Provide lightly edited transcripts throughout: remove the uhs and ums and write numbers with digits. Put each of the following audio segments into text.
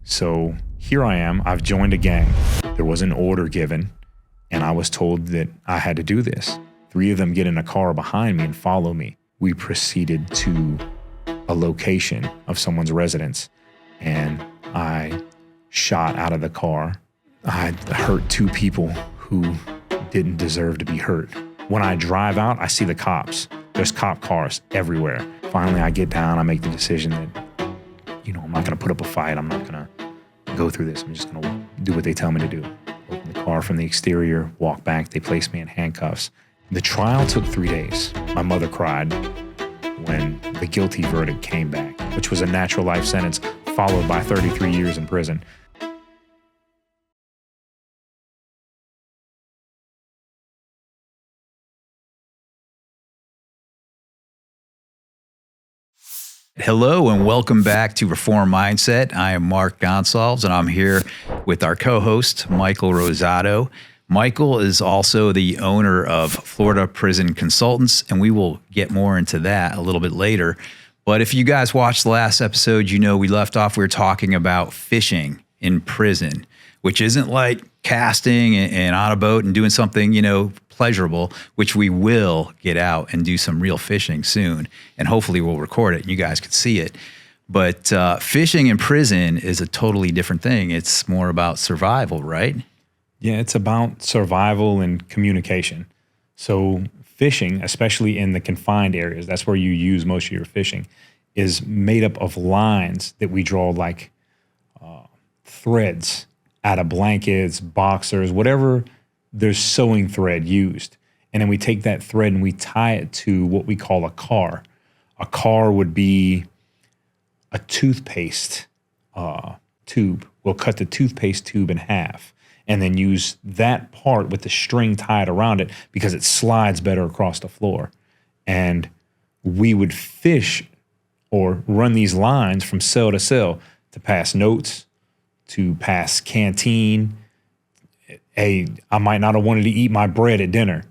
So here I am, I've joined a gang. There was an order given, and I was told that I had to do this. 3 of them get in a car behind me and follow me. We proceeded to a location of someone's residence, and I shot out of the car. I hurt 2 people who didn't deserve to be hurt. When I drive out, I see the cops. There's cop cars everywhere. Finally, I get down, I make the decision that, I'm not gonna put up a fight. I'm not gonna go through this. I'm just gonna do what they tell me to do. Open the car from the exterior, walk back, they place me in handcuffs. The trial took 3 days. My mother cried when the guilty verdict came back, which was a natural life sentence followed by 33 years in prison. Hello and welcome back to Reform Mindset. I am Mark Gonsalves and I'm here with our co-host, Michael Rosado. Michael is also the owner of Florida Prison Consultants, and we will get more into that a little bit later. But if you guys watched the last episode, we left off, we were talking about fishing in prison, which isn't like casting and on a boat and doing something, pleasurable, which we will get out and do some real fishing soon. And hopefully we'll record it and you guys can see it. But fishing in prison is a totally different thing. It's more about survival, right? Yeah, it's about survival and communication. So fishing, especially in the confined areas, that's where you use most of your fishing, is made up of lines that we draw like threads out of blankets, boxers, whatever there's sewing thread used. And then we take that thread and we tie it to what we call a car. A car would be a toothpaste tube. We'll cut the toothpaste tube in half and then use that part with the string tied around it because it slides better across the floor. And we would fish or run these lines from cell to cell to pass notes, to pass canteen. Hey, I might not have wanted to eat my bread at dinner,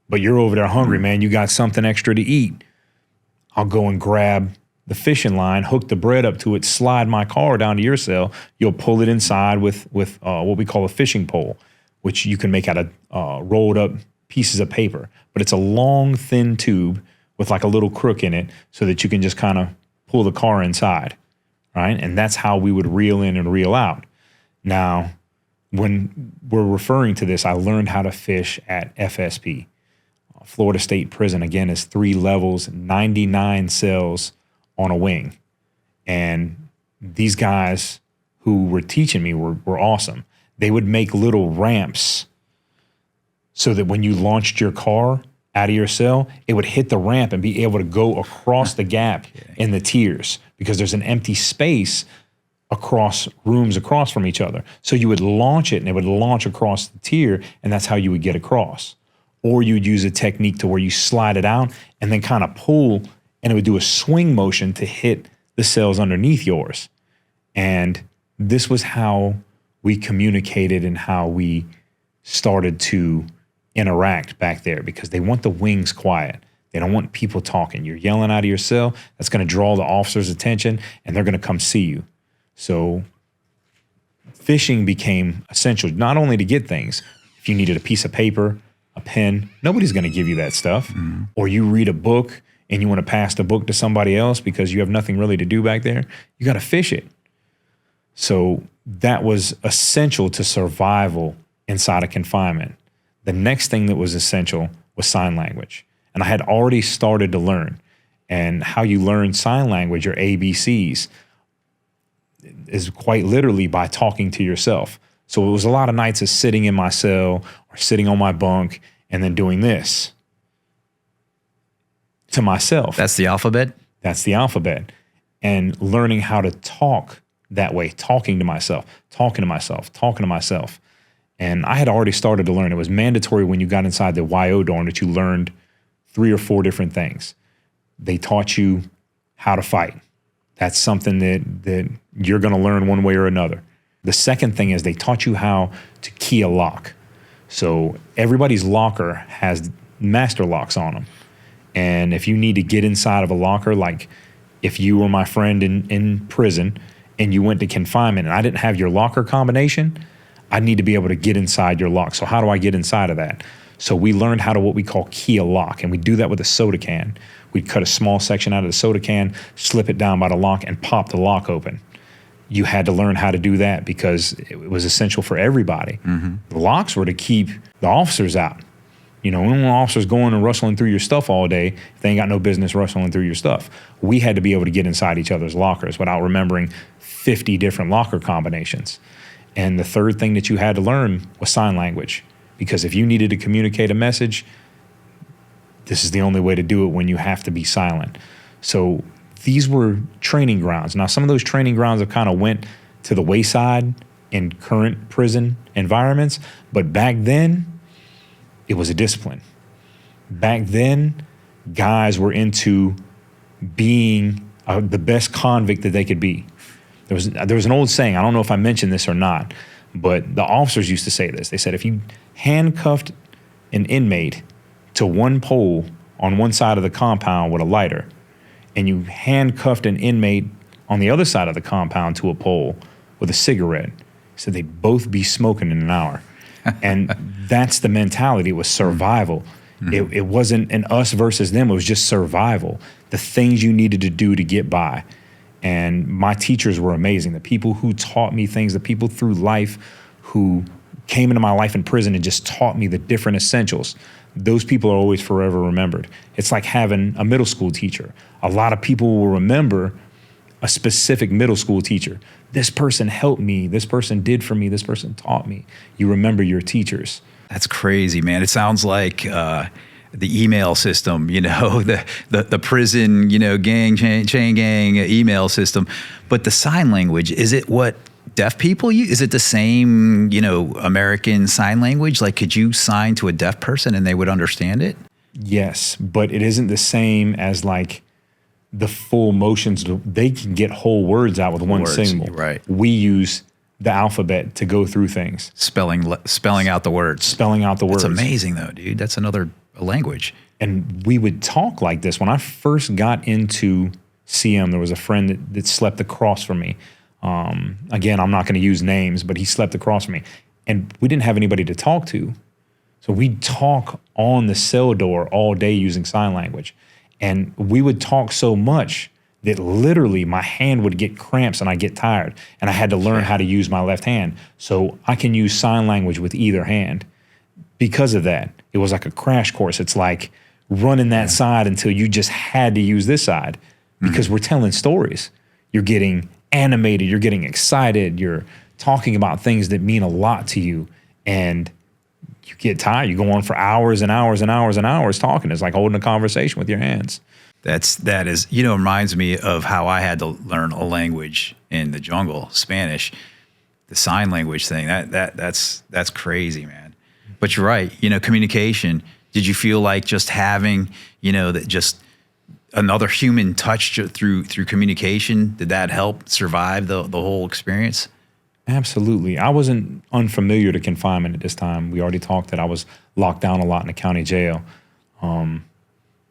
but you're over there hungry, man. You got something extra to eat. I'll go and grab the fishing line, hook the bread up to it, slide my car down to your cell. You'll pull it inside with what we call a fishing pole, which you can make out of rolled up pieces of paper. But it's a long, thin tube with like a little crook in it so that you can just kind of pull the car inside, right? And that's how we would reel in and reel out. Now, when we're referring to this, I learned how to fish at FSP. Florida State Prison, again, is 3 levels, 99 cells on a wing. And these guys who were teaching me were awesome. They would make little ramps so that when you launched your car out of your cell, it would hit the ramp and be able to go across the gap in the tiers because there's an empty space across rooms across from each other. So you would launch it and it would launch across the tier, and that's how you would get across. Or you'd use a technique to where you slide it out and then kind of pull, and it would do a swing motion to hit the cells underneath yours. And this was how we communicated and how we started to interact back there because they want the wings quiet. They don't want people talking. You're yelling out of your cell, that's going to draw the officer's attention and they're going to come see you. So fishing became essential, not only to get things. If you needed a piece of paper, a pen, nobody's going to give you that stuff. Mm-hmm. Or you read a book and you want to pass the book to somebody else because you have nothing really to do back there, you got to fish it. So that was essential to survival inside of confinement. The next thing that was essential was sign language. And I had already started to learn. And how you learn sign language, or ABCs, is quite literally by talking to yourself. So it was a lot of nights of sitting in my cell or sitting on my bunk and then doing this to myself. That's the alphabet? That's the alphabet. And learning how to talk that way, talking to myself. And I had already started to learn. It was mandatory when you got inside the YO dorm that you learned 3 or 4 different things. They taught you how to fight. That's something that you're going to learn one way or another. The second thing is they taught you how to key a lock. So everybody's locker has master locks on them. And if you need to get inside of a locker, like if you were my friend in prison and you went to confinement and I didn't have your locker combination, I need to be able to get inside your lock. So how do I get inside of that? So we learned how to what we call key a lock, and we do that with a soda can. We'd cut a small section out of the soda can, slip it down by the lock, and pop the lock open. You had to learn how to do that because it was essential for everybody. The locks were to keep the officers out. You know, when officers going and rustling through your stuff all day, they ain't got no business rustling through your stuff. We had to be able to get inside each other's lockers without remembering 50 different locker combinations. And the third thing that you had to learn was sign language, because if you needed to communicate a message, this is the only way to do it when you have to be silent. So these were training grounds. Now, some of those training grounds have kind of went to the wayside in current prison environments, but back then, it was a discipline. Back then, guys were into being the best convict that they could be. There was an old saying, I don't know if I mentioned this or not, but the officers used to say this. They said, if you handcuffed an inmate to one pole on one side of the compound with a lighter, and you handcuffed an inmate on the other side of the compound to a pole with a cigarette, so they'd both be smoking in an hour. And that's the mentality. It was survival. It wasn't an us versus them. It was just survival. The things you needed to do to get by. And my teachers were amazing. The people who taught me things, the people through life who came into my life in prison and just taught me the different essentials. Those people are always forever remembered. It's like having a middle school teacher. A lot of people will remember a specific middle school teacher. This person helped me. This person did for me. This person taught me. You remember your teachers. That's crazy, man. It sounds like the email system, you know, the prison, you know, chain gang email system. But the sign language, is it what deaf people use? Is it the same, you know, American sign language? Like, could you sign to a deaf person and they would understand it? Yes, but it isn't the same as like the full motions. They can get whole words out with one symbol. Right. We use the alphabet to go through things. Spelling out the words. Spelling out the words. That's amazing though, dude. That's another language. And we would talk like this. When I first got into CM, there was a friend that slept across from me. Again, I'm not going to use names, but he slept across from me. And we didn't have anybody to talk to. So we'd talk on the cell door all day using sign language. And we would talk so much that literally my hand would get cramps and I'd get tired. And I had to learn how to use my left hand. So I can use sign language with either hand. Because of that, it was like a crash course. It's like running that side until you just had to use this side, because we're telling stories. You're getting animated, you're getting excited, you're talking about things that mean a lot to you, and you get tired. You go on for hours and hours and hours and hours talking. It's like holding a conversation with your hands. That is, you know, reminds me of how I had to learn a language in the jungle, Spanish, the sign language thing. That's crazy, man. But you're right. You know, communication. Did you feel like just having, you know, that just another human touch through communication, did that help survive the whole experience? Absolutely. I wasn't unfamiliar to confinement at this time. We already talked that I was locked down a lot in the county jail.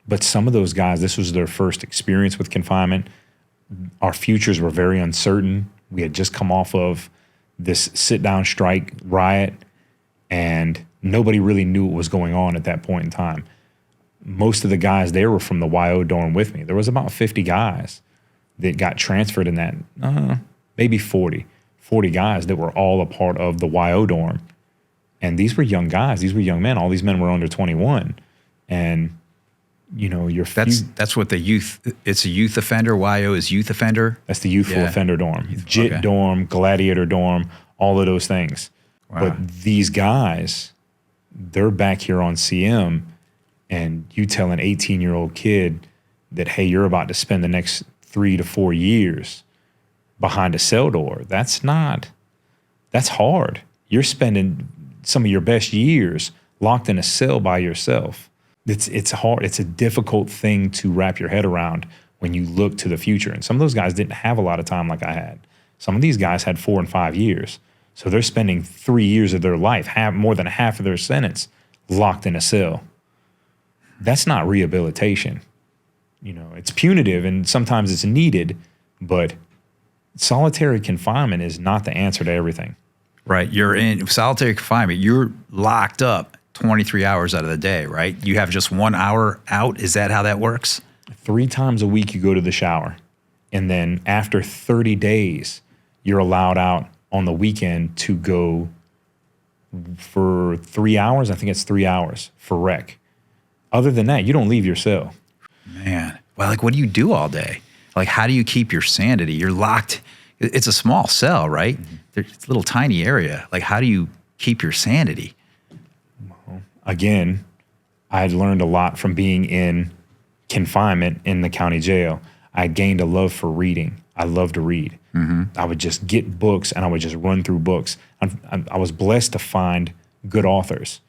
But some of those guys, this was their first experience with confinement. Our futures were very uncertain. We had just come off of this sit-down strike riot, and nobody really knew what was going on at that point in time. Most of the guys there were from the YO dorm with me. There was about 50 guys that got transferred in that, maybe 40 guys that were all a part of the YO dorm. And these were young guys. These were young men. All these men were under 21. And, you know, that's what the youth, it's a youth offender. YO is youth offender. That's the youthful offender dorm. JIT dorm, gladiator dorm, all of those things. Wow. But these guys, they're back here on CM, and you tell an 18-year-old kid that, hey, you're about to spend the next 3 to 4 years behind a cell door. That's hard. You're spending some of your best years locked in a cell by yourself. It's hard. It's a difficult thing to wrap your head around when you look to the future. And some of those guys didn't have a lot of time like I had. Some of these guys had 4 and 5 years. So they're spending 3 years of their life, more than half of their sentence, locked in a cell. That's not rehabilitation. You know, it's punitive and sometimes it's needed, but solitary confinement is not the answer to everything. Right. You're in solitary confinement. You're locked up 23 hours out of the day, right? You have just 1 hour out. Is that how that works? 3 times a week you go to the shower. And then after 30 days, you're allowed out on the weekend to go for 3 hours. I think it's 3 hours for rec. Other than that, you don't leave your cell. Man, well, like, what do you do all day? Like, how do you keep your sanity? You're locked. It's a small cell, right? It's a little tiny area. Like, how do you keep your sanity? Again, I had learned a lot from being in confinement in the county jail. I gained a love for reading. I love to read. I would just get books and I would just run through books. I was blessed to find good authors,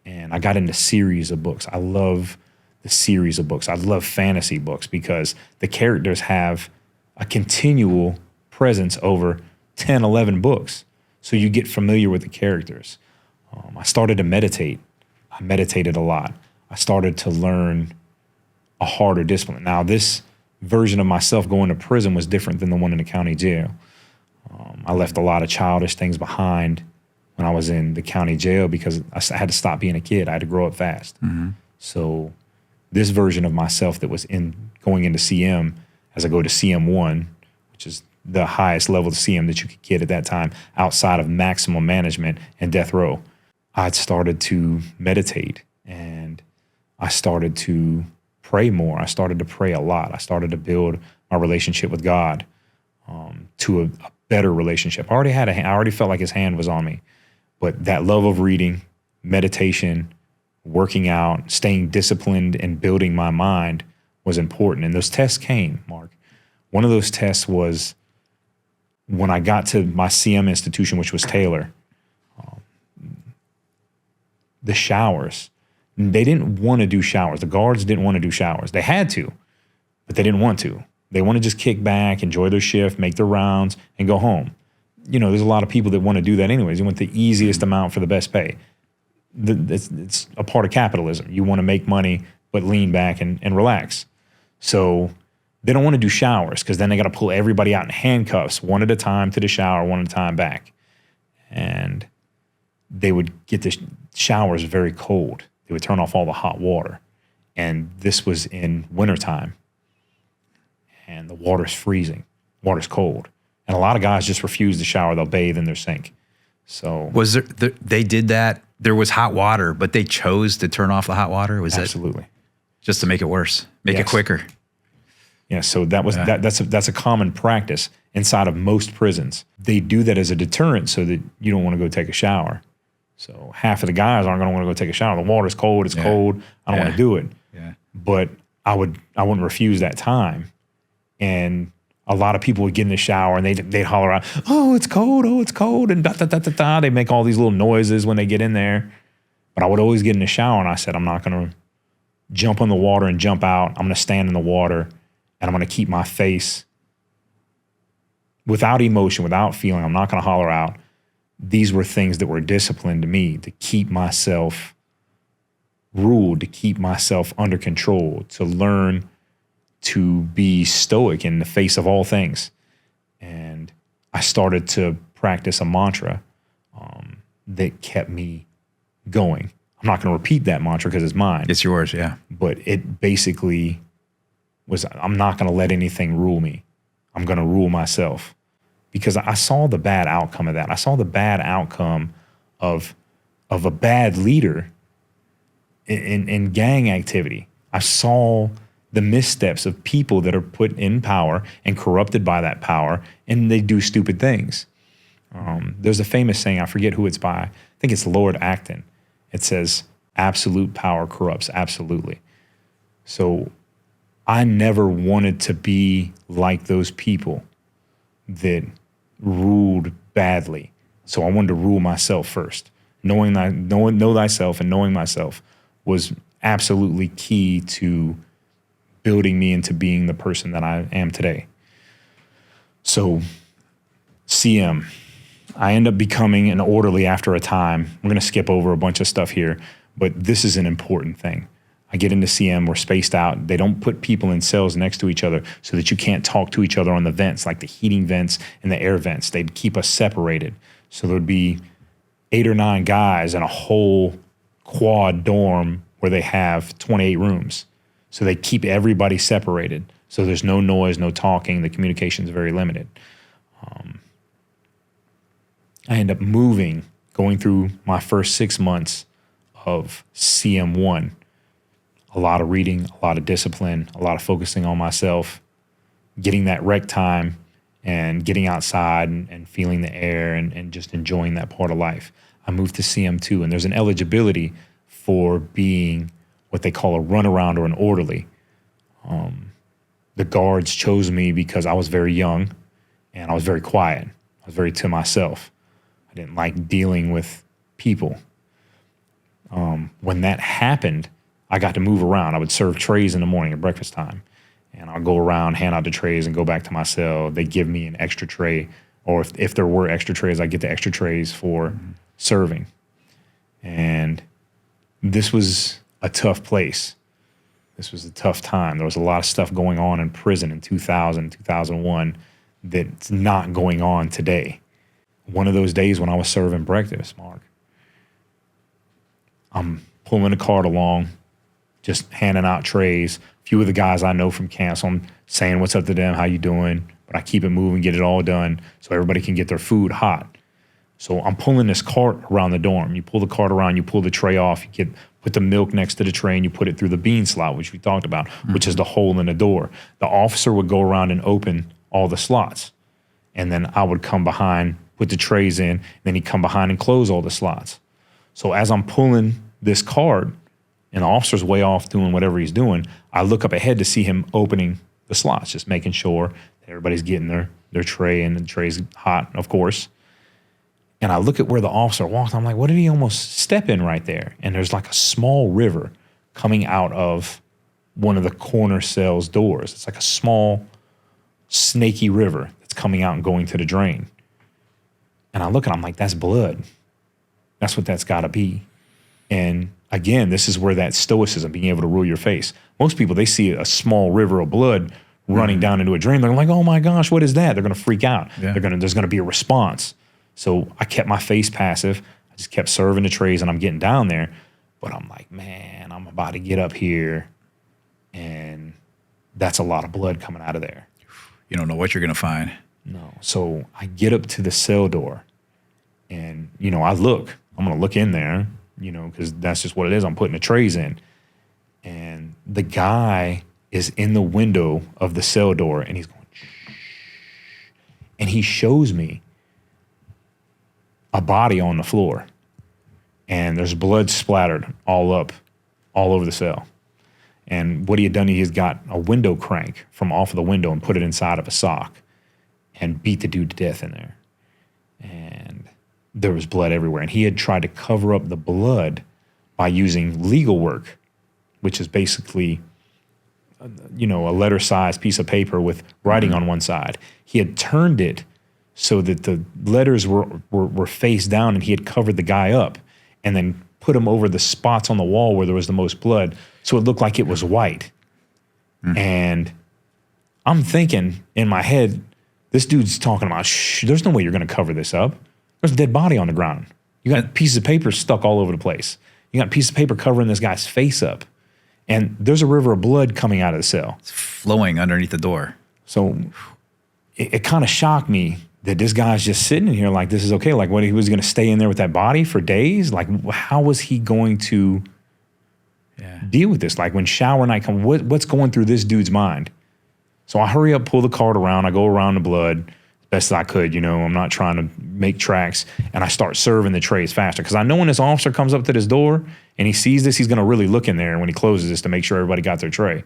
and I got into series of books. I love the series of books. I love fantasy books because the characters have a continual presence over 10, 11 books. So you get familiar with the characters. I started to meditate. I meditated a lot. I started to learn a harder discipline. Now, this version of myself going to prison was different than the one in the county jail. I left a lot of childish things behind when I was in the county jail because I had to stop being a kid. I had to grow up fast. So this version of myself that was going into CM, as I go to CM1, which is the highest level of CM that you could get at that time outside of maximum management and death row, I started to meditate and I started to pray more. I started to pray a lot. I started to build my relationship with God to a better relationship. I already felt like his hand was on me, but that love of reading, meditation, working out, staying disciplined and building my mind was important. And those tests came, Mark. One of those tests was when I got to my CM institution, which was Taylor, the showers. They didn't want to do showers. The guards didn't want to do showers. They had to, but they didn't want to. They want to just kick back, enjoy their shift, make their rounds, and go home. You know, there's a lot of people that want to do that anyways. You want the easiest amount for the best pay. It's a part of capitalism. You want to make money, but lean back and relax. So they don't want to do showers because then they got to pull everybody out in handcuffs, one at a time to the shower, one at a time back. And they would get the showers very cold. They would turn off all the hot water. And this was in wintertime. And the water's freezing. Water's cold. And a lot of guys just refuse to shower. They'll bathe in their sink. So was they did that? There was hot water, but they chose to turn off the hot water? Was absolutely. That just to make it worse? Make it quicker? Yeah, so that's a common practice inside of most prisons. They do that as a deterrent so that you don't want to go take a shower. So half of the guys aren't going to want to go take a shower. The water's cold. It's cold. I don't want to do it. Yeah. But I wouldn't refuse that time. And a lot of people would get in the shower and they'd holler out, "Oh, it's cold. Oh, it's cold." And da da da da da. They make all these little noises when they get in there. But I would always get in the shower and I said, I'm not going to jump on the water and jump out. I'm going to stand in the water and I'm going to keep my face without emotion, without feeling. I'm not going to holler out. These were things that were disciplined to me to keep myself ruled, to keep myself under control, to learn to be stoic in the face of all things. And I started to practice a mantra that kept me going. I'm not going to repeat that mantra because it's mine. It's yours, yeah. But it basically was, I'm not going to let anything rule me. I'm going to rule myself. Because I saw the bad outcome of that. I saw the bad outcome of a bad leader in gang activity. I saw the missteps of people that are put in power and corrupted by that power, and they do stupid things. There's a famous saying, I forget who it's by. I think it's Lord Acton. It says, absolute power corrupts absolutely. So I never wanted to be like those people that ruled badly. So I wanted to rule myself first. Know thyself and knowing myself was absolutely key to building me into being the person that I am today. So CM, I end up becoming an orderly after a time. I'm going to skip over a bunch of stuff here, but this is an important thing. I get into CM, we're spaced out. They don't put people in cells next to each other so that you can't talk to each other on the vents, like the heating vents and the air vents. They'd keep us separated. So there'd be 8 or 9 guys in a whole quad dorm where they have 28 rooms. So they keep everybody separated. So there's no noise, no talking. The communication is very limited. I end up moving, going through my first 6 months of CM1. A lot of reading, a lot of discipline, a lot of focusing on myself, getting that rec time and getting outside and feeling the air and just enjoying that part of life. I moved to CM2, and there's an eligibility for being what they call a runaround or an orderly. The guards chose me because I was very young and I was very quiet. I was very to myself. I didn't like dealing with people. When that happened, I got to move around. I would serve trays in the morning at breakfast time. And I'll go around, hand out the trays, and go back to my cell. They give me an extra tray. Or if there were extra trays, I get the extra trays for serving. And this was a tough place. This was a tough time. There was a lot of stuff going on in prison in 2000, 2001 that's not going on today. One of those days when I was serving breakfast, Mark, I'm pulling a cart along, just handing out trays. A few of the guys I know from camp, so I'm saying what's up to them, how you doing? But I keep it moving, get it all done so everybody can get their food hot. So I'm pulling this cart around the dorm. You pull the cart around, you pull the tray off, you put the milk next to the tray, and you put it through the bean slot, which we talked about, which is the hole in the door. The officer would go around and open all the slots. And then I would come behind, put the trays in, and then he'd come behind and close all the slots. So as I'm pulling this cart, and the officer's way off doing whatever he's doing, I look up ahead to see him opening the slots, just making sure that everybody's getting their tray and the tray's hot, of course. And I look at where the officer walked. I'm like, what did he almost step in right there? And there's like a small river coming out of one of the corner cell's doors. It's like a small, snaky river that's coming out and going to the drain. And I look and I'm like, that's blood. That's what that's got to be. And again, this is where that stoicism, being able to rule your face. Most people, they see a small river of blood running down into a drain. They're like, oh my gosh, what is that? They're going to freak out. Yeah. There's going to be a response. So I kept my face passive. I just kept serving the trays and I'm getting down there. But I'm like, man, I'm about to get up here. And that's a lot of blood coming out of there. You don't know what you're going to find. No. So I get up to the cell door and, I look. I'm going to look in there, because that's just what it is. I'm putting the trays in. And the guy is in the window of the cell door and he's going, shh. And he shows me a body on the floor. And there's blood splattered all over the cell. And what he had done, he has got a window crank from off of the window and put it inside of a sock and beat the dude to death in there. And there was blood everywhere. And he had tried to cover up the blood by using legal work, which is basically, a letter-sized piece of paper with writing on one side. He had turned it so that the letters were face down, and he had covered the guy up and then put him over the spots on the wall where there was the most blood, so it looked like it was white. And I'm thinking in my head, this dude's talking about, there's no way you're going to cover this up. There's a dead body on the ground. You got pieces of paper stuck all over the place. You got a piece of paper covering this guy's face up. And there's a river of blood coming out of the cell. It's flowing underneath the door. So it kind of shocked me that this guy's just sitting in here like this is okay. Like, what, he was going to stay in there with that body for days? Like, how was he going to deal with this? Like, when shower night comes, what's going through this dude's mind? So I hurry up, pull the cart around. I go around the blood as best as I could. I'm not trying to make tracks. And I start serving the trays faster. Because I know when this officer comes up to this door and he sees this, he's going to really look in there when he closes this to make sure everybody got their tray.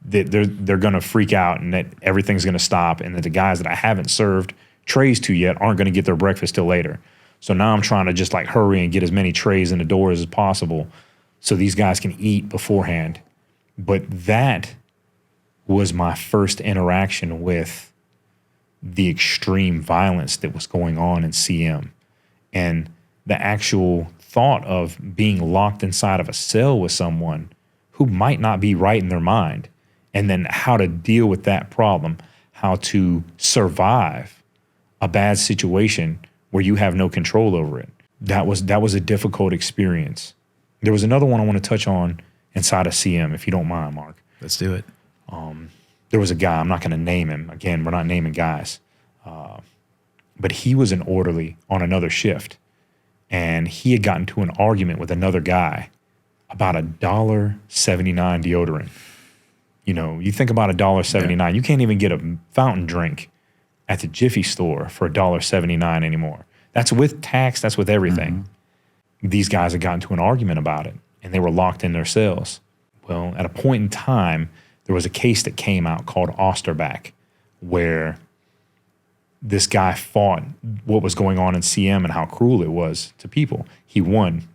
That they're going to freak out and that everything's going to stop, and that the guys that I haven't served trays to yet aren't going to get their breakfast till later. So now I'm trying to just like hurry and get as many trays in the doors as possible so these guys can eat beforehand. But that was my first interaction with the extreme violence that was going on in CM. And the actual thought of being locked inside of a cell with someone who might not be right in their mind, and then how to deal with that problem, how to survive a bad situation where you have no control over it. That was a difficult experience. There was another one I want to touch on inside of CM, if you don't mind, Mark. Let's do it. There was a guy, I'm not going to name him. Again, we're not naming guys. But he was an orderly on another shift. And he had gotten to an argument with another guy about $1.79 deodorant. You know, you think about $1.79, you can't even get a fountain drink at the Jiffy store for $1.79 anymore. That's with tax, that's with everything. These guys had gotten to an argument about it, and they were locked in their cells. Well, at a point in time, there was a case that came out called Osterback, where this guy fought what was going on in CM and how cruel it was to people. He won.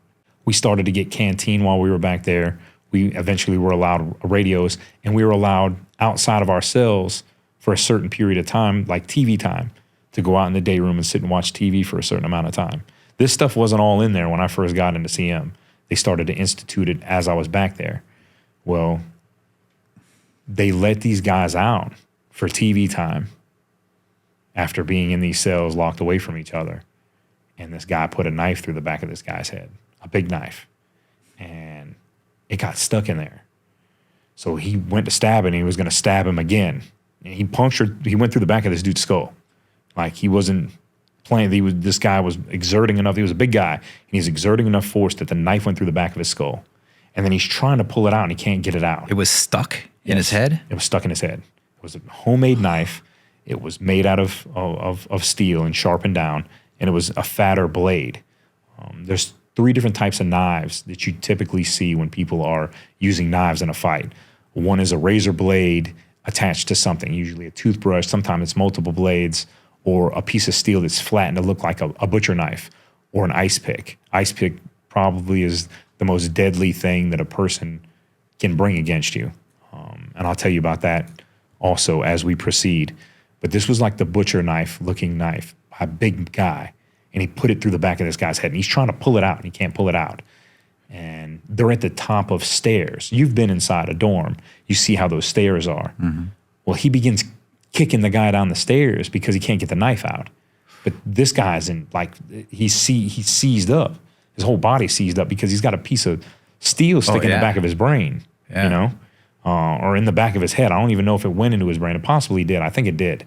We started to get canteen while we were back there. We eventually were allowed radios, and we were allowed outside of our cells for a certain period of time, like TV time, to go out in the day room and sit and watch TV for a certain amount of time. This stuff wasn't all in there when I first got into CM. They started to institute it as I was back there. Well, they let these guys out for TV time after being in these cells locked away from each other. And this guy put a knife through the back of this guy's head, a big knife. And it got stuck in there. So he went to stab it, and he was going to stab him again. And he went through the back of this dude's skull. Like, he wasn't playing, this guy was exerting enough, he was a big guy, and he's exerting enough force that the knife went through the back of his skull. And then he's trying to pull it out, and he can't get it out. It was stuck in his head? It was stuck in his head. It was a homemade knife. It was made out of steel and sharpened down, and it was a fatter blade. There's 3 different types of knives that you typically see when people are using knives in a fight. One is a razor blade attached to something, usually a toothbrush. Sometimes it's multiple blades, or a piece of steel that's flattened to look like a butcher knife, or an ice pick. Ice pick probably is the most deadly thing that a person can bring against you. And I'll tell you about that also as we proceed. But this was like the butcher knife looking knife, a big guy. And he put it through the back of this guy's head. And he's trying to pull it out, and he can't pull it out. And they're at the top of stairs. You've been inside a dorm. You see how those stairs are. Well, he begins kicking the guy down the stairs because he can't get the knife out. But this guy's he's seized up. His whole body's seized up because he's got a piece of steel sticking in the back of his brain, you know, or in the back of his head. I don't even know if it went into his brain. It possibly did. I think it did.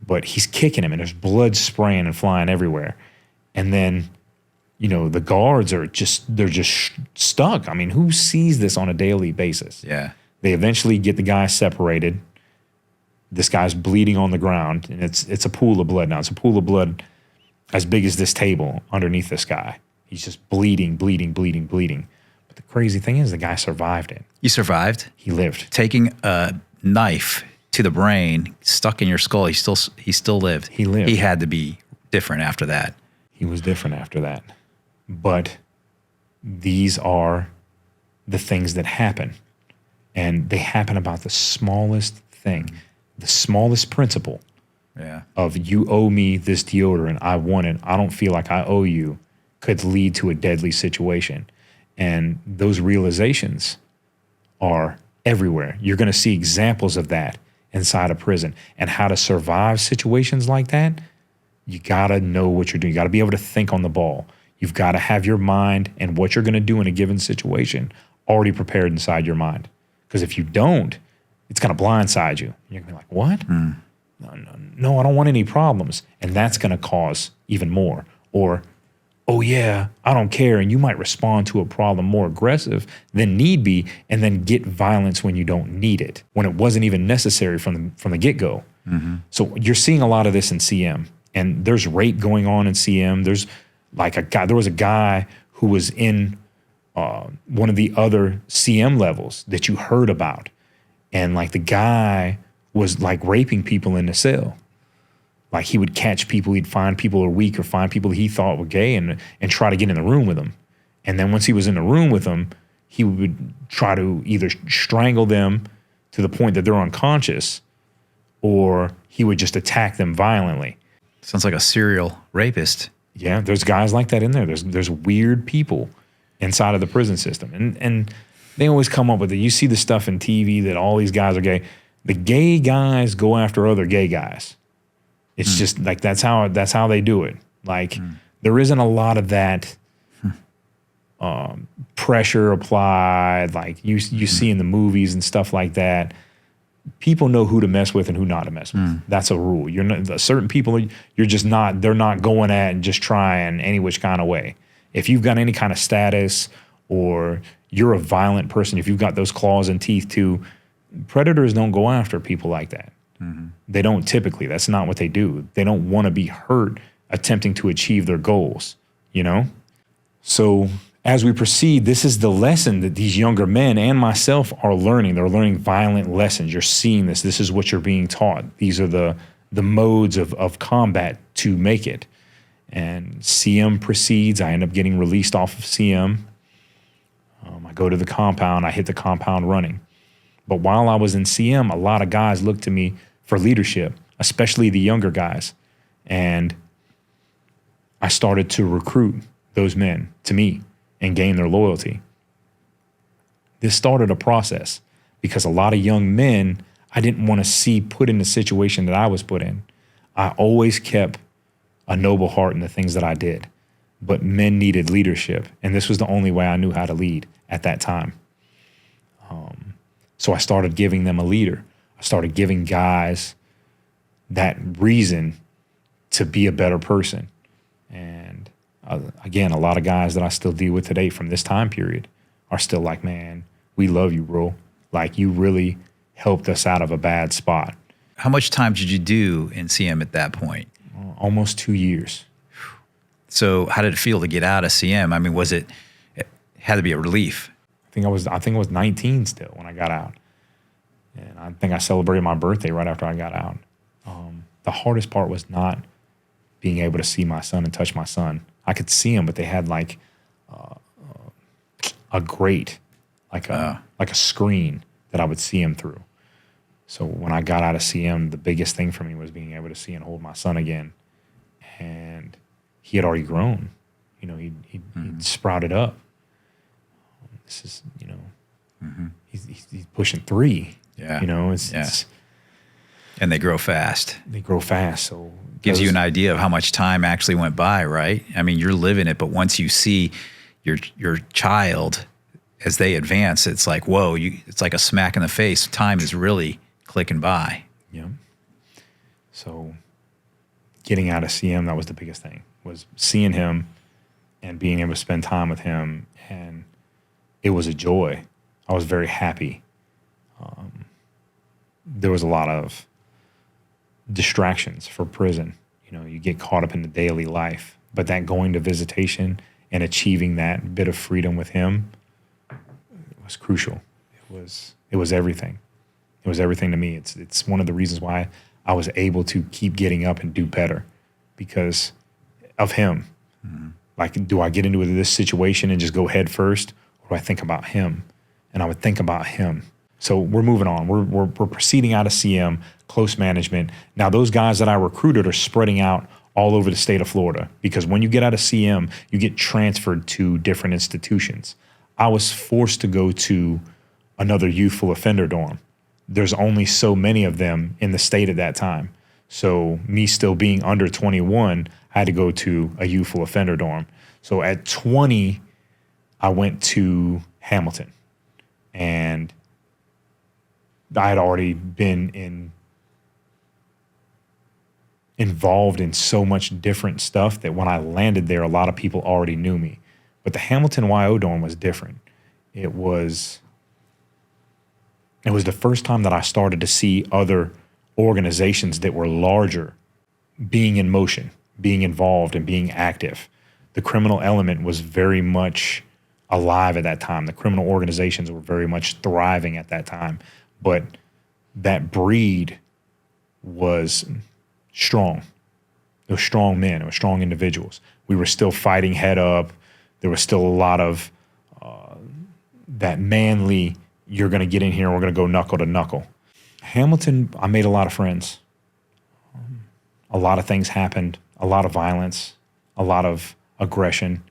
But he's kicking him, and there's blood spraying and flying everywhere. And then, you know, the guards they're just stuck. I mean, who sees this on a daily basis? Yeah. They eventually get the guy separated. This guy's bleeding on the ground, and it's a pool of blood now. It's a pool of blood as big as this table underneath this guy. He's just bleeding. But the crazy thing is the guy survived it. You survived? He lived. Taking a knife to the brain, stuck in your skull, he still lived. He lived. He had to be different after that. He was different after that. But these are the things that happen. And they happen about the smallest thing, the smallest principle of you owe me this deodorant, I want it, I don't feel like I owe you, could lead to a deadly situation. And those realizations are everywhere. You're going to see examples of that inside a prison. And how to survive situations like that, you got to know what you're doing. You got to be able to think on the ball. You've got to have your mind and what you're going to do in a given situation already prepared inside your mind. Because if you don't, it's going to blindside you. You're going to be like, what? No, I don't want any problems. And that's going to cause even more. Or, oh yeah, I don't care. And you might respond to a problem more aggressive than need be, and then get violence when you don't need it, when it wasn't even necessary from the get-go. So you're seeing a lot of this in CM. And there's rape going on in CM. There's like there was a guy who was in one of the other CM levels that you heard about. And like the guy was like raping people in the cell. Like he would catch people, he'd find people who are weak or find people that he thought were gay and try to get in the room with them. And then once he was in the room with them, he would try to either strangle them to the point that they're unconscious, or he would just attack them violently. Sounds like a serial rapist. Yeah, there's guys like that in there. There's weird people inside of the prison system. And They always come up with it. You see the stuff in TV that all these guys are gay. The gay guys go after other gay guys. It's just like that's how they do it. Like there isn't a lot of that pressure applied. Like you see in the movies and stuff like that. People know who to mess with and who not to mess with. That's a rule. You're not, certain people, you're just not, they're not going at and just trying any which kind of way. If you've got any kind of status or you're a violent person, if you've got those claws and teeth too, predators don't go after people like that. They don't typically. That's not what they do. They don't want to be hurt attempting to achieve their goals, you know? So as we proceed, this is the lesson that these younger men and myself are learning. They're learning violent lessons. You're seeing this. This is what you're being taught. These are the modes of combat to make it. And CM proceeds. I end up getting released off of CM. I go to the compound. I hit the compound running. But while I was in CM, a lot of guys looked to me for leadership, especially the younger guys. And I started to recruit those men to me and gain their loyalty. This started a process because a lot of young men I didn't want to see put in the situation that I was put in. I always kept a noble heart in the things that I did, but men needed leadership. And this was the only way I knew how to lead at that time. So I started giving them a leader. I started giving guys that reason to be a better person. And again, a lot of guys that I still deal with today from this time period are still like, man, we love you, bro. Like, you really helped us out of a bad spot. How much time did you do in CM at that point? Almost 2 years. So how did it feel to get out of CM? I mean, it had to be a relief. I think I was 19 still when I got out. And I think I celebrated my birthday right after I got out. The hardest part was not being able to see my son and touch my son. I could see him, but they had like a grate, like a screen that I would see him through. So when I got out of CM, the biggest thing for me was being able to see and hold my son again. And he had already grown. You know, he'd sprouted up. This is, you know, he's pushing 3. Yeah. You know, it's and they grow fast. They grow fast. So gives you an idea of how much time actually went by, right? I mean, you're living it, but once you see your child as they advance, it's like, whoa, it's like a smack in the face. Time is really clicking by. Yeah. So getting out of CM, that was the biggest thing, was seeing him and being able to spend time with him. And it was a joy. I was very happy. There was a lot of distractions for prison. You know, you get caught up in the daily life, but that going to visitation and achieving that bit of freedom with him was crucial. It was everything. It was everything to me. It's one of the reasons why I was able to keep getting up and do better, because of him. Like, do I get into this situation and just go head first, or do I think about him? And I would think about him. So we're moving on. We're proceeding out of CM, close management. Now those guys that I recruited are spreading out all over the state of Florida, because when you get out of CM, you get transferred to different institutions. I was forced to go to another youthful offender dorm. There's only so many of them in the state at that time. So me still being under 21, I had to go to a youthful offender dorm. So at 20, I went to Hamilton, and I had already been involved in so much different stuff that when I landed there, a lot of people already knew me. But the Hamilton YO dorm was different. It was the first time that I started to see other organizations that were larger being in motion, being involved, and being active. The criminal element was very much alive at that time. The criminal organizations were very much thriving at that time. But that breed was strong. It was strong men. It was strong individuals. We were still fighting head up. There was still a lot of that manly, you're going to get in here and we're going to go knuckle to knuckle. Hamilton, I made a lot of friends. A lot of things happened, a lot of violence, a lot of aggression.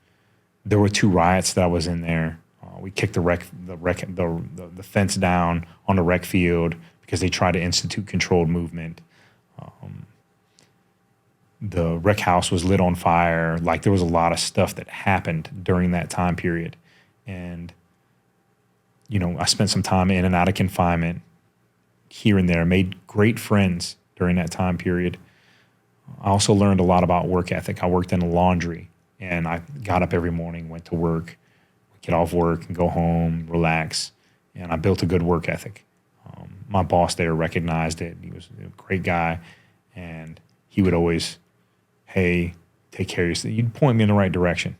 There were 2 riots that I was in there. We kicked the fence down on the rec field because they tried to institute controlled movement. The rec house was lit on fire. Like, there was a lot of stuff that happened during that time period. And, I spent some time in and out of confinement here and there, made great friends during that time period. I also learned a lot about work ethic. I worked in the laundry, and I got up every morning, went to work, get off work and go home, relax. And I built a good work ethic. My boss there recognized it. He was a great guy, and he would always, hey, take care of yourself. You'd point me in the right direction.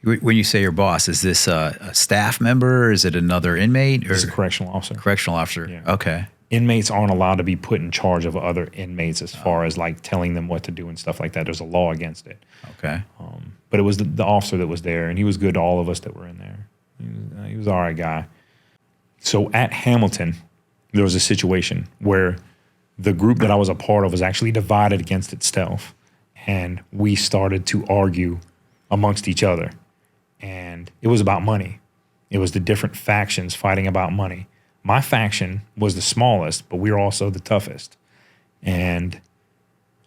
When you say your boss, is this a staff member? Is it another inmate? He's a correctional officer. Correctional officer. Yeah. Okay. Inmates aren't allowed to be put in charge of other inmates as far as like telling them what to do and stuff like that. There's a law against it. Okay. But it was the officer that was there, and he was good to all of us that were in there. He was an all right guy. So at Hamilton, there was a situation where the group that I was a part of was actually divided against itself, and we started to argue amongst each other. And it was about money. It was the different factions fighting about money. My faction was the smallest, but we were also the toughest. And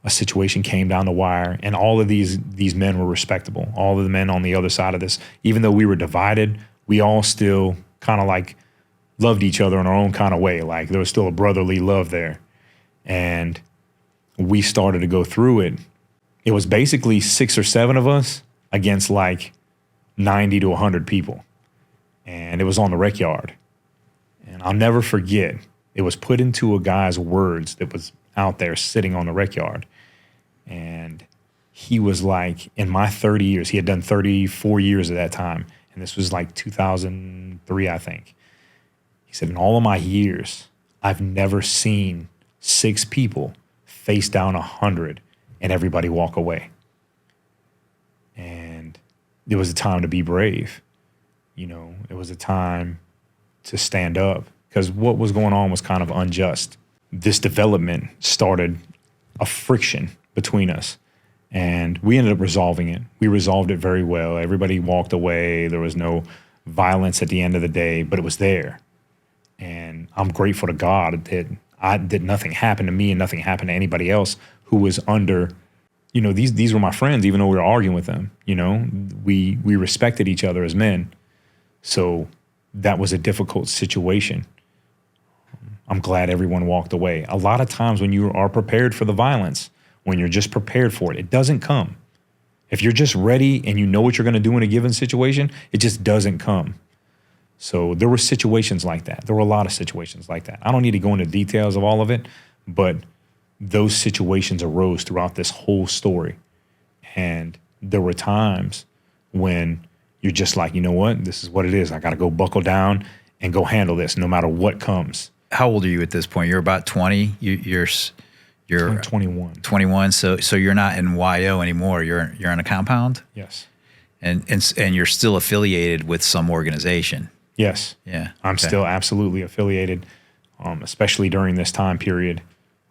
a situation came down the wire, and all of these men were respectable. All of the men on the other side of this, even though we were divided, we all still kind of like loved each other in our own kind of way. Like, there was still a brotherly love there. And we started to go through it. It was basically 6 or 7 of us against like 90 to 100 people. And it was on the rec yard. And I'll never forget, it was put into a guy's words that was out there sitting on the rec yard. And he was like, in my 30 years, he had done 34 years at that time. And this was like 2003, I think. He said, in all of my years, I've never seen 6 people face down 100 and everybody walk away. And it was a time to be brave. It was a time to stand up, because what was going on was kind of unjust. This development started a friction between us, and we ended up resolving it. We resolved it very well. Everybody walked away. There was no violence at the end of the day, but it was there. And I'm grateful to God that nothing happened to me and nothing happened to anybody else who was under, these were my friends, even though we were arguing with them. We respected each other as men. So that was a difficult situation. I'm glad everyone walked away. A lot of times when you are prepared for the violence, when you're just prepared for it, it doesn't come. If you're just ready and you know what you're going to do in a given situation, it just doesn't come. So there were situations like that. There were a lot of situations like that. I don't need to go into details of all of it, but those situations arose throughout this whole story. And there were times when you're just like, you know what? This is what it is. I got to go buckle down and go handle this no matter what comes. How old are you at this point? You're about 20. You're 21. 21. So you're not in YO anymore. You're on a compound? Yes. And you're still affiliated with some organization. Yes. Yeah. I'm still absolutely affiliated, especially during this time period.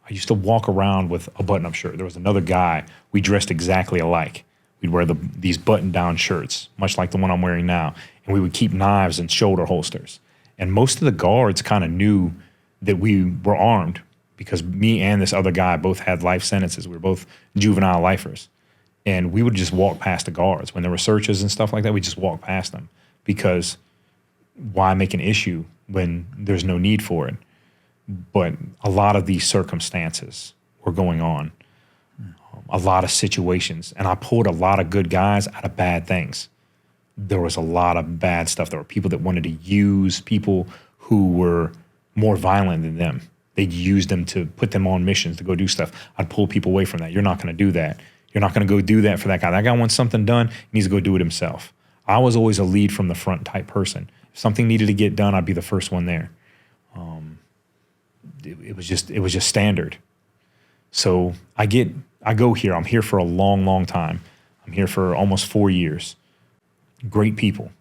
I used to walk around with a button-up shirt. There was another guy. We dressed exactly alike. We'd wear these button-down shirts, much like the one I'm wearing now, and we would keep knives in shoulder holsters. And most of the guards kind of knew that we were armed, because me and this other guy both had life sentences. We were both juvenile lifers. And we would just walk past the guards. When there were searches and stuff like that, we just walk past them, because why make an issue when there's no need for it? But a lot of these circumstances were going on, a lot of situations, and I pulled a lot of good guys out of bad things. There was a lot of bad stuff. There were people that wanted to use people who were more violent than them. They'd use them to put them on missions to go do stuff. I'd pull people away from that. You're not going to do that. You're not going to go do that for that guy. That guy wants something done. He needs to go do it himself. I was always a lead from the front type person. If something needed to get done, I'd be the first one there. It was just standard. So I go here. I'm here for a long, long time. I'm here for almost 4 years. Great people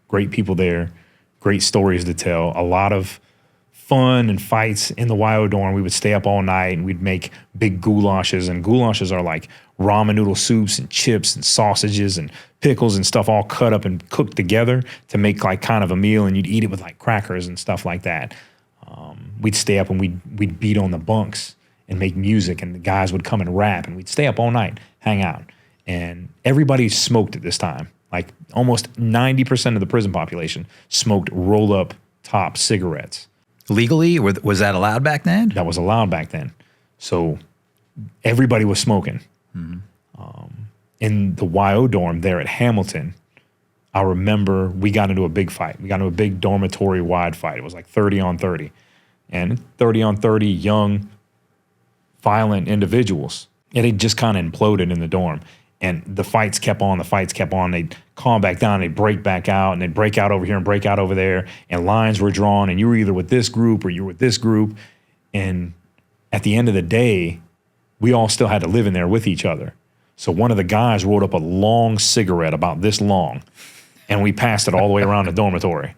there, great stories to tell. A lot of fun and fights in the YO dorm. We would stay up all night and we'd make big goulashes. And goulashes are like ramen noodle soups and chips and sausages and pickles and stuff all cut up and cooked together to make like kind of a meal. And you'd eat it with like crackers and stuff like that. We'd stay up and we'd beat on the bunks and make music, and the guys would come and rap, and we'd stay up all night, hang out. And everybody smoked at this time. Like almost 90% of the prison population smoked roll-up top cigarettes. Legally, was that allowed back then? That was allowed back then. So everybody was smoking. In the YO dorm there at Hamilton, I remember we got into a big fight. We got into a big dormitory-wide fight. It was like 30 on 30. And 30 on 30 young, violent individuals. And it just kind of imploded in the dorm. And the fights kept on, They'd calm back down, they'd break back out, and they'd break out over here and break out over there. And lines were drawn, and you were either with this group or you were with this group. And at the end of the day, we all still had to live in there with each other. So one of the guys rolled up a long cigarette about this long, and we passed it all the way around the dormitory.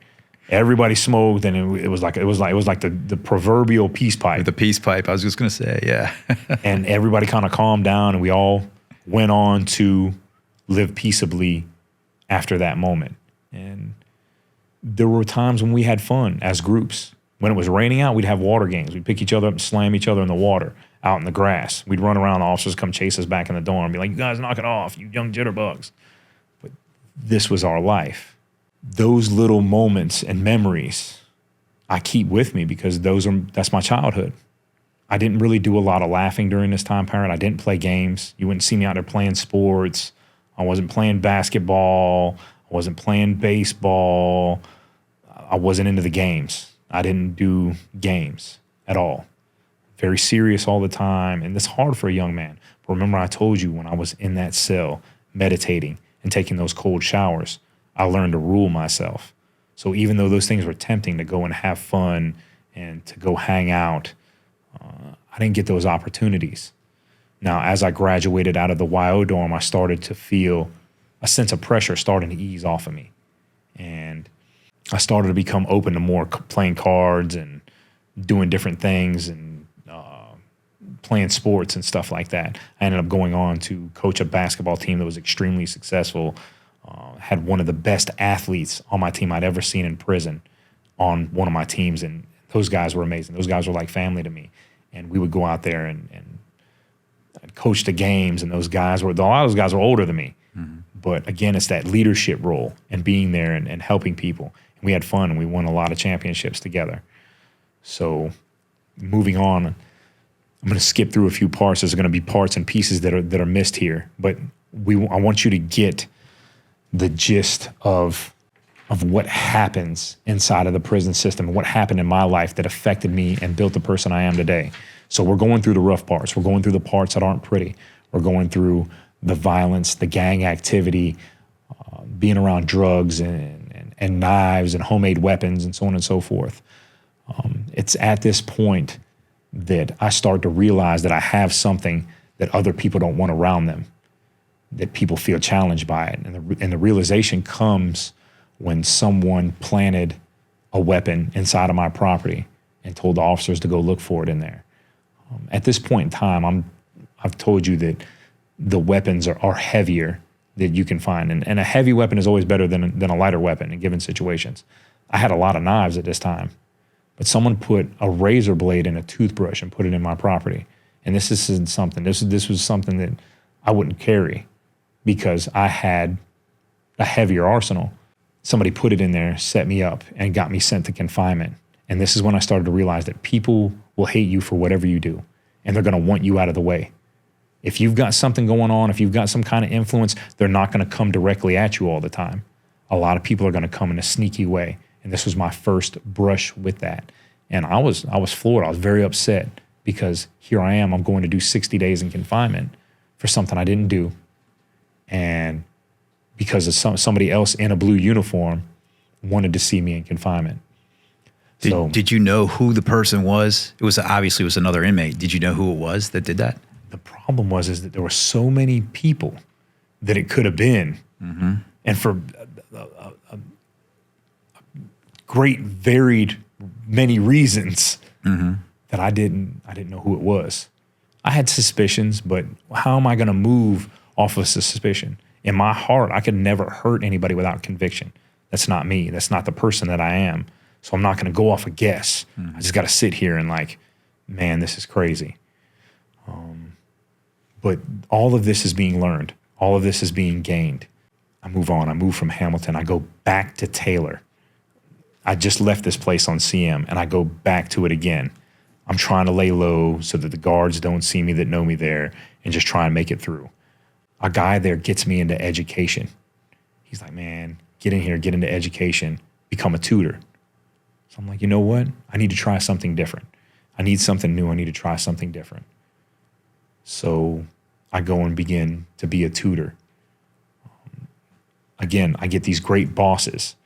Everybody smoked, and it was like the proverbial peace pipe. The peace pipe, I was just going to say, yeah. And everybody kind of calmed down, and we all went on to live peaceably after that moment. And there were times when we had fun as groups. When it was raining out, we'd have water games. We'd pick each other up and slam each other in the water out in the grass. We'd run around, the officers come chase us back in the dorm, be like, you guys knock it off, you young jitterbugs. But this was our life. Those little moments and memories I keep with me because that's my childhood. I didn't really do a lot of laughing during this time period. I didn't play games. You wouldn't see me out there playing sports. I wasn't playing basketball. I wasn't playing baseball. I wasn't into the games. I didn't do games at all. Very serious all the time. And it's hard for a young man. But remember, I told you when I was in that cell meditating and taking those cold showers, I learned to rule myself. So even though those things were tempting to go and have fun and to go hang out, I didn't get those opportunities. Now, as I graduated out of the YO dorm, I started to feel a sense of pressure starting to ease off of me. And I started to become open to more playing cards and doing different things and playing sports and stuff like that. I ended up going on to coach a basketball team that was extremely successful. Had one of the best athletes on my team I'd ever seen in prison on one of my teams, and those guys were amazing. Those guys were like family to me. And we would go out there and coach the games, and a lot of those guys were older than me. Mm-hmm. But again, it's that leadership role and being there and helping people. And we had fun, and we won a lot of championships together. So moving on, I'm going to skip through a few parts. There's going to be parts and pieces that are missed here, but I want you to get the gist of what happens inside of the prison system and what happened in my life that affected me and built the person I am today. So we're going through the rough parts. We're going through the parts that aren't pretty. We're going through the violence, the gang activity, being around drugs and knives and homemade weapons and so on and so forth. It's at this point that I start to realize that I have something that other people don't want around them, that people feel challenged by it. And the realization comes when someone planted a weapon inside of my property and told the officers to go look for it in there. At this point in time, I've told you that the weapons are heavier that you can find. And a heavy weapon is always better than a lighter weapon in given situations. I had a lot of knives at this time, but someone put a razor blade in a toothbrush and put it in my property. And this was something that I wouldn't carry because I had a heavier arsenal. Somebody put it in there, set me up, and got me sent to confinement. And this is when I started to realize that people will hate you for whatever you do, and they're going to want you out of the way. If you've got something going on, if you've got some kind of influence, they're not going to come directly at you all the time. A lot of people are going to come in a sneaky way, and this was my first brush with that. And I was floored. I was very upset because here I am. I'm going to do 60 days in confinement for something I didn't do, and because of somebody else in a blue uniform wanted to see me in confinement. Did you know who the person was? It was another inmate. Did you know who it was that did that? The problem is that there were so many people that it could have been. Mm-hmm. And for a great varied many reasons that I didn't know who it was. I had suspicions, but how am I going to move off of suspicion? In my heart, I could never hurt anybody without conviction. That's not me. That's not the person that I am. So I'm not going to go off a guess. I just got to sit here and like, man, this is crazy. But all of this is being learned. All of this is being gained. I move on. I move from Hamilton. I go back to Taylor. I just left this place on CM and I go back to it again. I'm trying to lay low so that the guards don't see me that know me there and just try and make it through. A guy there gets me into education. He's like, man, get in here, get into education, become a tutor. So I'm like, you know what? I need to try something different. I need something new. I need to try something different. So I go and begin to be a tutor. Again, I get these great bosses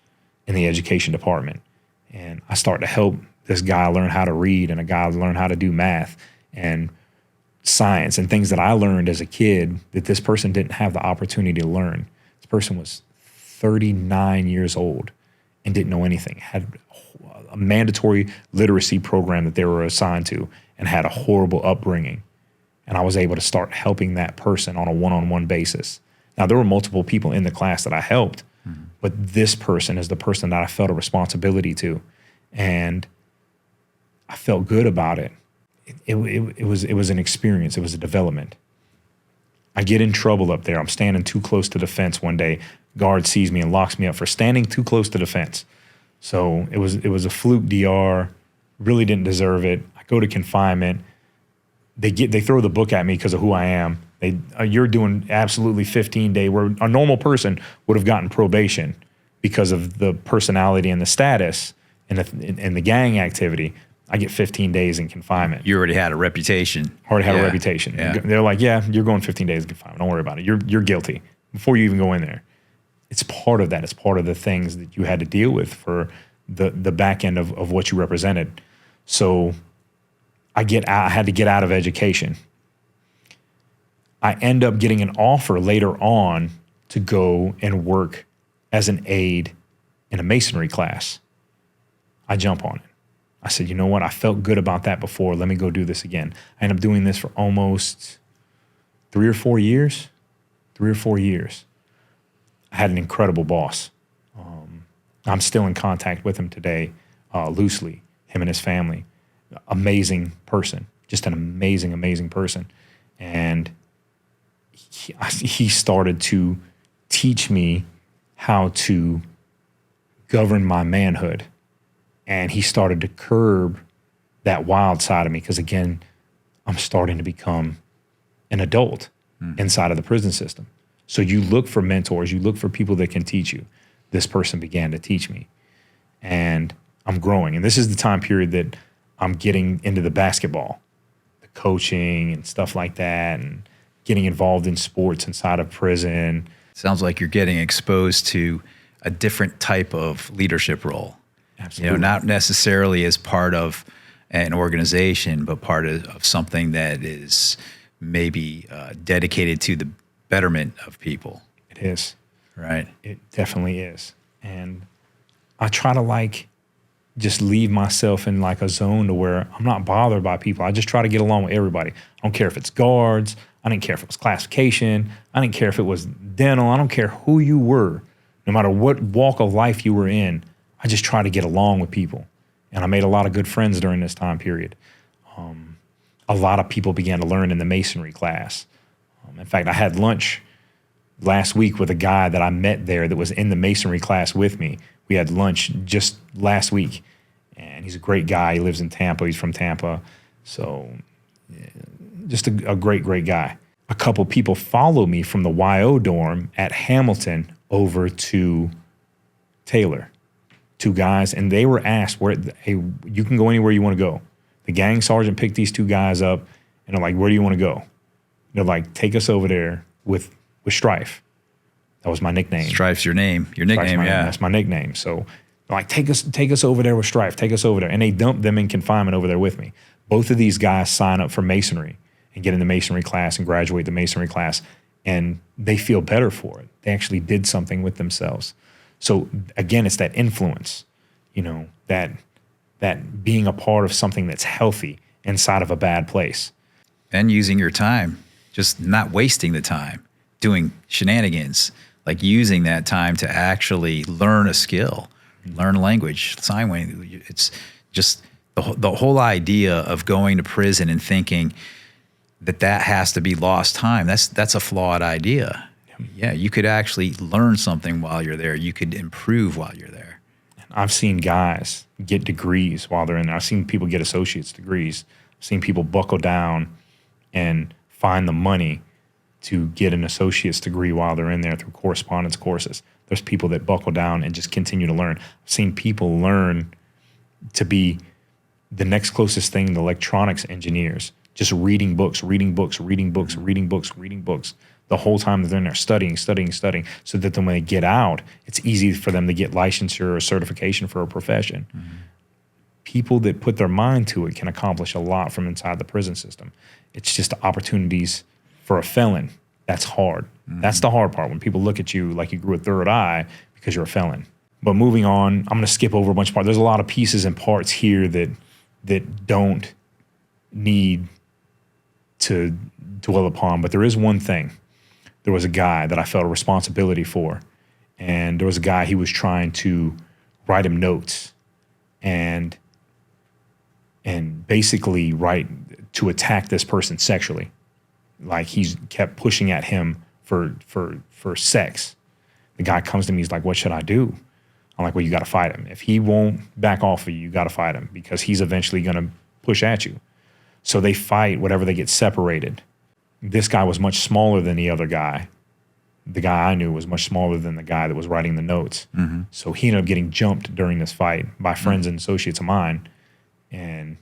in the education department, and I start to help this guy learn how to read and a guy learn how to do math and science and things that I learned as a kid that this person didn't have the opportunity to learn. This person was 39 years old and didn't know anything, had a mandatory literacy program that they were assigned to and had a horrible upbringing. And I was able to start helping that person on a one-on-one basis. Now, there were multiple people in the class that I helped, but this person is the person that I felt a responsibility to. And I felt good about it. It was an experience. It was a development. I get in trouble up there. I'm standing too close to the fence one day. Guard sees me and locks me up for standing too close to the fence. So it was a fluke DR. Really didn't deserve it. I go to confinement. They throw the book at me because of who I am. You're doing absolutely 15-day, where a normal person would have gotten probation because of the personality and the status and the gang activity. I get 15 days in confinement. You already had a reputation. A reputation. Yeah. They're like, yeah, you're going 15 days in confinement. Don't worry about it. You're guilty before you even go in there. It's part of that. It's part of the things that you had to deal with for the back end of what you represented. So I had to get out of education. I end up getting an offer later on to go and work as an aide in a masonry class. I jump on it. I said, you know what? I felt good about that before. Let me go do this again. I ended up doing this for almost 3 or 4 years. I had an incredible boss. I'm still in contact with him today, loosely, him and his family. Amazing person, just an amazing, amazing person. And he started to teach me how to govern my manhood. And he started to curb that wild side of me because, again, I'm starting to become an adult inside of the prison system. So you look for mentors, you look for people that can teach you. This person began to teach me. And I'm growing. And this is the time period that I'm getting into the basketball, the coaching and stuff like that, and getting involved in sports inside of prison. Sounds like you're getting exposed to a different type of leadership role. Absolutely. Not necessarily as part of an organization, but part of something that is maybe dedicated to the betterment of people. It is. Right. It definitely is. And I try to just leave myself in a zone to where I'm not bothered by people. I just try to get along with everybody. I don't care if it's guards. I didn't care if it was classification. I didn't care if it was dental. I don't care who you were. No matter what walk of life you were in, I just try to get along with people. And I made a lot of good friends during this time period. A lot of people began to learn in the masonry class. In fact, I had lunch last week with a guy that I met there that was in the masonry class with me. We had lunch just last week. And he's a great guy. He lives in Tampa. He's from Tampa. So just a great, great guy. A couple people followed me from the YO dorm at Hamilton over to Taylor. 2 guys, and they were asked, hey, you can go anywhere you want to go. The gang sergeant picked these 2 guys up, and they're like, where do you want to go? They're like, take us over there with Strife. That was my nickname. Strife's your name. Your nickname, yeah. That's my nickname. So they're like, take us over there with Strife. Take us over there. And they dumped them in confinement over there with me. Both of these guys sign up for masonry and get in the masonry class and graduate the masonry class, and they feel better for it. They actually did something with themselves. So again, it's that influence, that that being a part of something that's healthy inside of a bad place. And using your time, just not wasting the time doing shenanigans, like using that time to actually learn a skill, learn language, sign language. It's just the whole idea of going to prison and thinking that has to be lost time. That's a flawed idea. Yeah, you could actually learn something while you're there. You could improve while you're there. I've seen guys get degrees while they're in there. I've seen people get associate's degrees. I've seen people buckle down and find the money to get an associate's degree while they're in there through correspondence courses. There's people that buckle down and just continue to learn. I've seen people learn to be the next closest thing to electronics engineers, just reading books the whole time that they're in there studying, so that then when they get out, it's easy for them to get licensure or certification for a profession. Mm-hmm. People that put their mind to it can accomplish a lot from inside the prison system. It's just opportunities for a felon. That's hard. Mm-hmm. That's the hard part, when people look at you like you grew a third eye because you're a felon. But moving on, I'm going to skip over a bunch of parts. There's a lot of pieces and parts here that don't need to dwell upon, but there is one thing. There was a guy that I felt a responsibility for, and there was a guy, he was trying to write him notes and basically to attack this person sexually. Like, he's kept pushing at him for sex. The guy comes to me, he's like, what should I do? I'm like, well, you got to fight him. If he won't back off of you, you got to fight him, because he's eventually going to push at you. So they fight, whatever, they get separated. This guy was much smaller than the other guy. The guy I knew was much smaller than the guy that was writing the notes. Mm-hmm. So he ended up getting jumped during this fight by friends and associates of mine, and,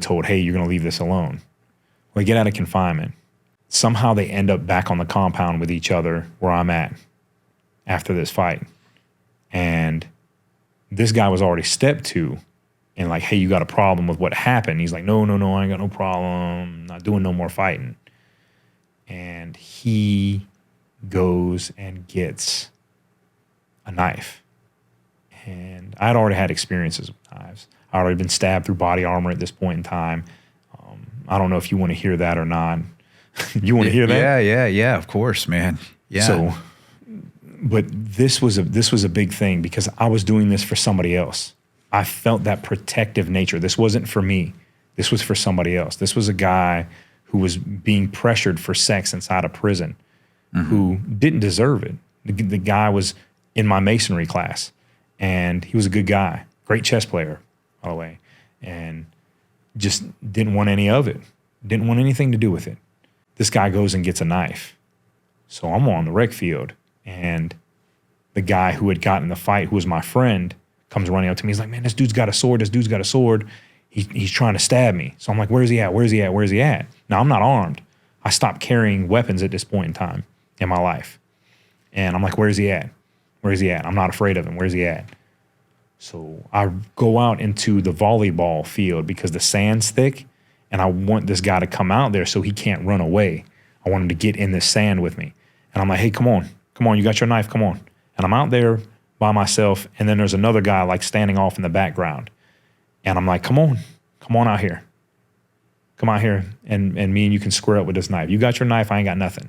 told, hey, you're going to leave this alone. Well, they get out of confinement. Somehow they end up back on the compound with each other where I'm at after this fight. And this guy was already step 2 and like, hey, you got a problem with what happened? He's like, no, I ain't got no problem. Not doing no more fighting. And he goes and gets a knife. And I'd already had experiences with knives. I'd already been stabbed through body armor at this point in time. I don't know if you want to hear that or not. You want to hear that? Yeah, of course, man. Yeah. So, but this was a big thing, because I was doing this for somebody else. I felt that protective nature. This wasn't for me. This was for somebody else. This was a guy who was being pressured for sex inside a prison, mm-hmm. who didn't deserve it. The guy was in my masonry class, and he was a good guy, great chess player, by the way, and just didn't want any of it, didn't want anything to do with it. This guy goes and gets a knife. So I'm on the rec field, and the guy who had gotten in the fight, who was my friend, comes running up to me. He's like, man, this dude's got a sword. He's trying to stab me. So I'm like, where's he at? Now, I'm not armed. I stopped carrying weapons at this point in time in my life. And I'm like, where's he at? I'm not afraid of him. Where's he at? So I go out into the volleyball field, because the sand's thick, and I want this guy to come out there so he can't run away. I want him to get in this sand with me. And I'm like, hey, come on, you got your knife, come on. And I'm out there by myself, and then there's another guy like standing off in the background. And I'm like, come on out here. Come out here, and me and you can square up with this knife. You got your knife, I ain't got nothing.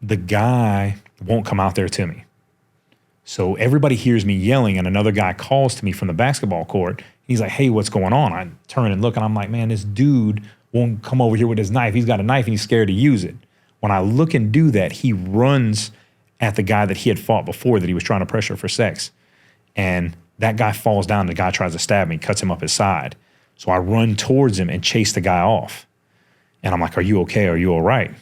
The guy won't come out there to me. So everybody hears me yelling, and another guy calls to me from the basketball court. He's like, hey, what's going on? I turn and look, and I'm like, man, this dude won't come over here with his knife. He's got a knife, and he's scared to use it. When I look and do that, he runs at the guy that he had fought before, that he was trying to pressure for sex. And that guy falls down. The guy tries to stab me, cuts him up his side. So I run towards him and chase the guy off. And I'm like, are you okay? Are you all right?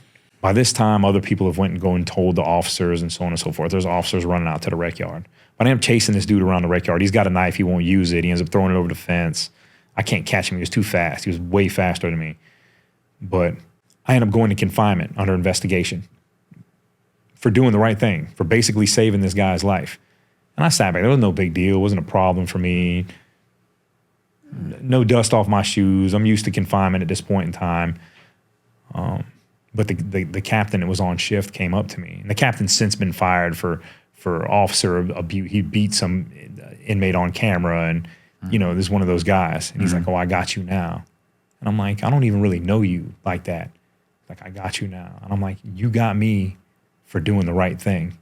By this time, other people have went and go and told the officers and so on and so forth. There's officers running out to the rec yard. But I am chasing this dude around the rec yard. He's got a knife. He won't use it. He ends up throwing it over the fence. I can't catch him. He was too fast. He was way faster than me. But I end up going to confinement under investigation for doing the right thing, for basically saving this guy's life. And I sat back. There was no big deal. It wasn't a problem for me. No dust off my shoes. I'm used to confinement at this point in time. But the captain that was on shift came up to me. And the captain's since been fired for officer abuse. He beat some inmate on camera, and you know, this is one of those guys. And he's like, oh, I got you now. And I'm like, I don't even really know you like that. Like, I got you now. And I'm like, you got me for doing the right thing.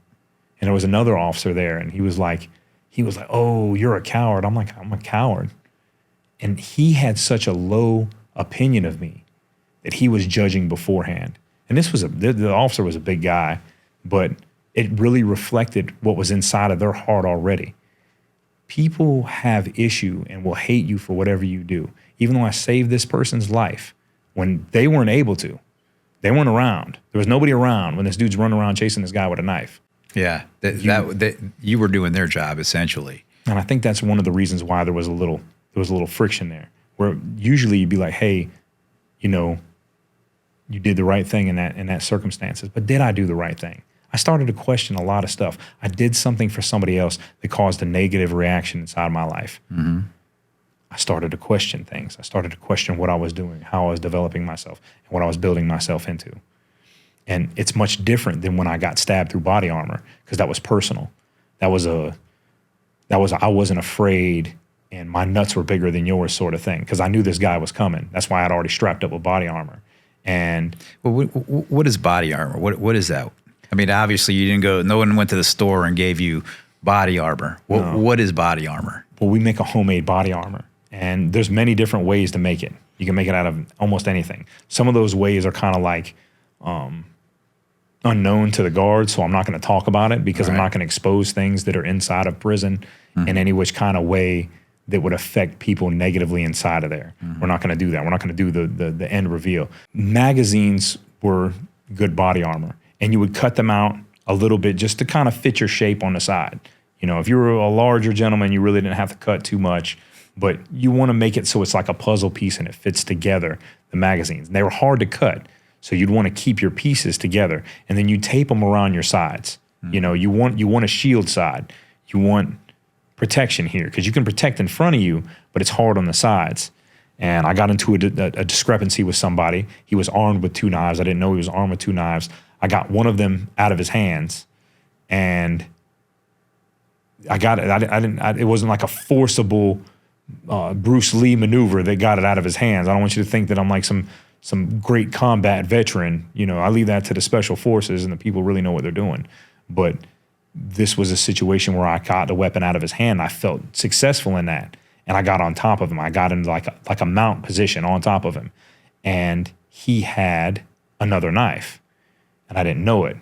And there was another officer there, and he was like, oh, you're a coward. I'm like, I'm a coward. And he had such a low opinion of me that he was judging beforehand. And this was the officer was a big guy, but it really reflected what was inside of their heart already. People have issue and will hate you for whatever you do. Even though I saved this person's life when they weren't able to. They weren't around. There was nobody around when this dude's running around chasing this guy with a knife. Yeah, you were doing their job essentially. And I think that's one of the reasons why there was a little friction there. Where usually you'd be like, hey, you know, you did the right thing in that circumstances. But did I do the right thing? I started to question a lot of stuff. I did something for somebody else that caused a negative reaction inside my life. Mm-hmm. I started to question things. I started to question what I was doing, how I was developing myself, and what I was building myself into. And it's much different than when I got stabbed through body armor, because that was personal. I wasn't afraid and my nuts were bigger than yours sort of thing, because I knew this guy was coming. That's why I'd already strapped up with body armor. And well, what is body armor? What is that? I mean, obviously you didn't go, no one went to the store and gave you body armor. What is body armor? Well, we make a homemade body armor, and there's many different ways to make it. You can make it out of almost anything. Some of those ways are kind of like unknown to the guards, so I'm not going to talk about it, because I'm not going to expose things that are inside of prison in any which kind of way that would affect people negatively inside of there. We're not going to do that. We're not going to do the end reveal. Magazines were good body armor, and you would cut them out a little bit just to kind of fit your shape on the side. You know, if you were a larger gentleman, you really didn't have to cut too much, but you want to make it so it's like a puzzle piece and it fits together, the magazines. And they were hard to cut, so you'd want to keep your pieces together, and then you tape them around your sides. You know, you want a shield side. You want protection here, because you can protect in front of you, but it's hard on the sides. And I got into a discrepancy with somebody. He was armed with 2 knives. I didn't know he was armed with 2 knives. I got one of them out of his hands, and I got it. It wasn't like a forcible Bruce Lee maneuver that got it out of his hands. I don't want you to think that I'm like some great combat veteran. You know, I leave that to the special forces, and the people really know what they're doing. But this was a situation where I got the weapon out of his hand. I felt successful in that, and I got on top of him. I got into like a mount position on top of him, and he had another knife, and I didn't know it.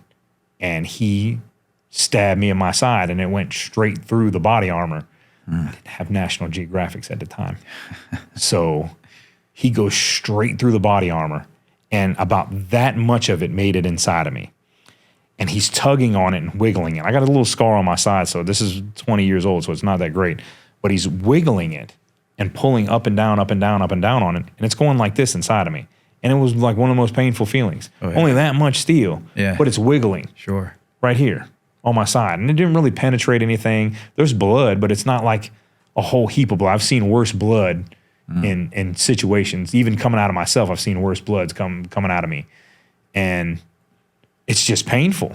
And he stabbed me in my side, and it went straight through the body armor. I didn't have National Geographics at the time. So he goes straight through the body armor, and about that much of it made it inside of me. And he's tugging on it and wiggling it. I got a little scar on my side, so this is 20 years old, so it's not that great. But he's wiggling it and pulling up and down, up and down, up and down on it, and it's going like this inside of me. And it was like one of the most painful feelings. Oh, yeah. Only that much steel, but it's wiggling. Sure. Right here on my side. And it didn't really penetrate anything. There's blood, but it's not like a whole heap of blood. I've seen worse blood in situations. Even coming out of myself, I've seen worse bloods coming out of me. And it's just painful.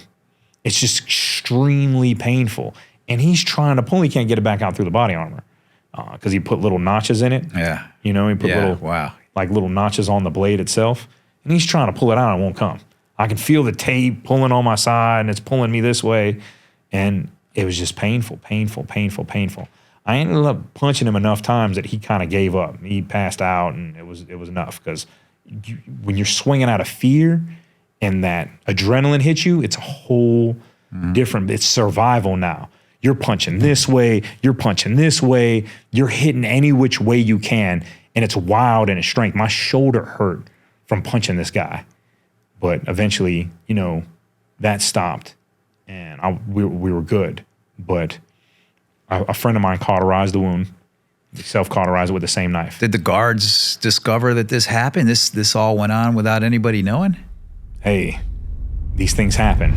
It's just extremely painful. And he's trying to pull. He can't get it back out through the body armor because he put little notches in it. Yeah. You know, he put little notches on the blade itself. And he's trying to pull it out and it won't come. I can feel the tape pulling on my side, and it's pulling me this way. And it was just painful, painful, painful, painful. I ended up punching him enough times that he kind of gave up. He passed out, and it was enough, because when you're swinging out of fear and that adrenaline hits you, it's a whole different, it's survival now. You're punching this way, you're punching this way, you're hitting any which way you can, and it's wild and it's strength. My shoulder hurt from punching this guy. But eventually, you know, that stopped, and we were good. But a friend of mine cauterized the wound, self-cauterized it with the same knife. Did the guards discover that this happened? This all went on without anybody knowing? Hey, these things happen.